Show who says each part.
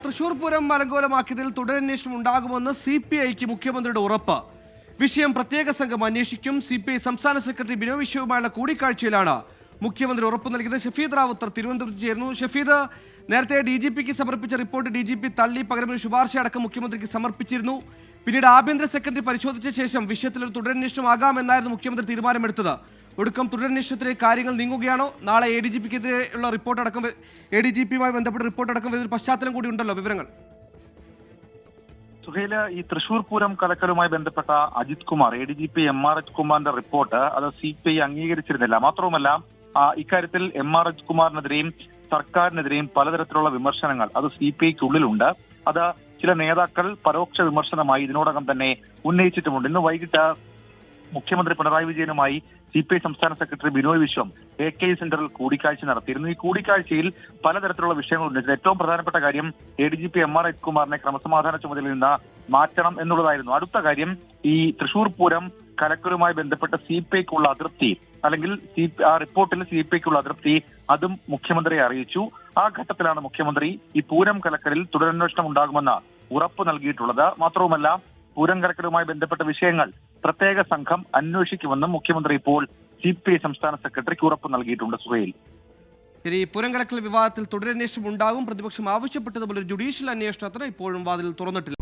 Speaker 1: തൃശൂർ പൂരം അലങ്കോലമാക്കിയതിൽ തുടരന്വേഷണം ഉണ്ടാകുമെന്ന് CPIക്ക് മുഖ്യമന്ത്രിയുടെ ഉറപ്പ്. വിഷയം പ്രത്യേക സംഘം അന്വേഷിക്കും. CPI സംസ്ഥാന സെക്രട്ടറി ബിനോയ് വിശ്വവുമായുള്ള കൂടിക്കാഴ്ചയിലാണ് മുഖ്യമന്ത്രി ഉറപ്പ് നൽകിയത്. ഷഫീദ് റാവുത്തർ തിരുവനന്തപുരത്ത് ചേർന്നു. ഷഫീദ്, നേരത്തെ DGPക്ക് സമർപ്പിച്ച റിപ്പോർട്ട് DGP തള്ളി, പകരം ഒരു ശുപാർശ അടക്കം മുഖ്യമന്ത്രിക്ക് സമർപ്പിച്ചിരുന്നു. പിന്നീട് ആഭ്യന്തര സെക്രട്ടറി പരിശോധിച്ച ശേഷം വിഷയത്തിൽ ഒരു തുടരന്വേഷണം ആകാമെന്നായിരുന്നു മുഖ്യമന്ത്രി തീരുമാനമെടുത്തത്. ഒടുക്കം തുടരന്വേഷണത്തിലെ കാര്യങ്ങൾ നീങ്ങുകയാണോ? നാളെ ADGPക്കെതിരെയുള്ള റിപ്പോർട്ട് അടക്കം ADGPയുമായി ബന്ധപ്പെട്ട റിപ്പോർട്ട് അടക്കം വരുന്ന പശ്ചാത്തലം കൂടി ഉണ്ടല്ലോ, വിവരങ്ങൾ.
Speaker 2: സുഹേല, ഈ തൃശൂർ പൂരം കലക്കലുമായി ബന്ധപ്പെട്ട അജിത് കുമാർ, ADGP MRH കുമാറിന്റെ റിപ്പോർട്ട് അത് CPI അംഗീകരിച്ചിരുന്നില്ല. മാത്രവുമല്ല, ഇക്കാര്യത്തിൽ MRH കുമാറിനെതിരെയും സർക്കാരിനെതിരെയും പലതരത്തിലുള്ള വിമർശനങ്ങൾ അത് CPIക്കുള്ളിലുണ്ട്. അത് ചില നേതാക്കൾ പരോക്ഷ വിമർശനമായി ഇതിനോടകം തന്നെ ഉന്നയിച്ചിട്ടുമുണ്ട്. ഇന്ന് വൈകിട്ട് മുഖ്യമന്ത്രി പിണറായി വിജയനുമായി CPI സംസ്ഥാന സെക്രട്ടറി ബിനോയ് വിശ്വം AK സെന്ററിൽ കൂടിക്കാഴ്ച നടത്തിയിരുന്നു. ഈ കൂടിക്കാഴ്ചയിൽ പലതരത്തിലുള്ള വിഷയങ്ങളുണ്ട്. ഏറ്റവും പ്രധാനപ്പെട്ട കാര്യം ADGP MRH കുമാറിനെ ക്രമസമാധാന ചുമതലയിൽ നിന്ന് മാറ്റണം എന്നുള്ളതായിരുന്നു. അടുത്ത കാര്യം, ഈ തൃശൂർ പൂരം കലക്കലുമായി ബന്ധപ്പെട്ട CPIക്കുള്ള അതൃപ്തി, അല്ലെങ്കിൽ ആ റിപ്പോർട്ടിൽ CPIക്കുള്ള അതൃപ്തി, അതും മുഖ്യമന്ത്രിയെ അറിയിച്ചു. ആ ഘട്ടത്തിലാണ് മുഖ്യമന്ത്രി ഈ പൂരം കലക്കലിൽ തുടരന്വേഷണം ഉണ്ടാകുമെന്ന് ഉറപ്പ് നൽകിയിട്ടുള്ളത്. മാത്രവുമല്ല, പൂരം കലക്കലുമായി ബന്ധപ്പെട്ട വിഷയങ്ങൾ പ്രത്യേക സംഘം അന്വേഷിക്കുമെന്നും മുഖ്യമന്ത്രി ഇപ്പോൾ CPI സംസ്ഥാന സെക്രട്ടറിക്ക് ഉറപ്പ് നൽകിയിട്ടുണ്ട്. സുഹൈൽ,
Speaker 1: ശരി, പൂരം കലക്കൽ വിവാദത്തിൽ തുടരന്വേഷണം ഉണ്ടാകും. പ്രതിപക്ഷം ആവശ്യപ്പെട്ടതുപോലെ ഒരു ജുഡീഷ്യൽ അന്വേഷണത്തിന് ഇപ്പോഴും വാതിൽ തുറന്നിട്ടില്ല.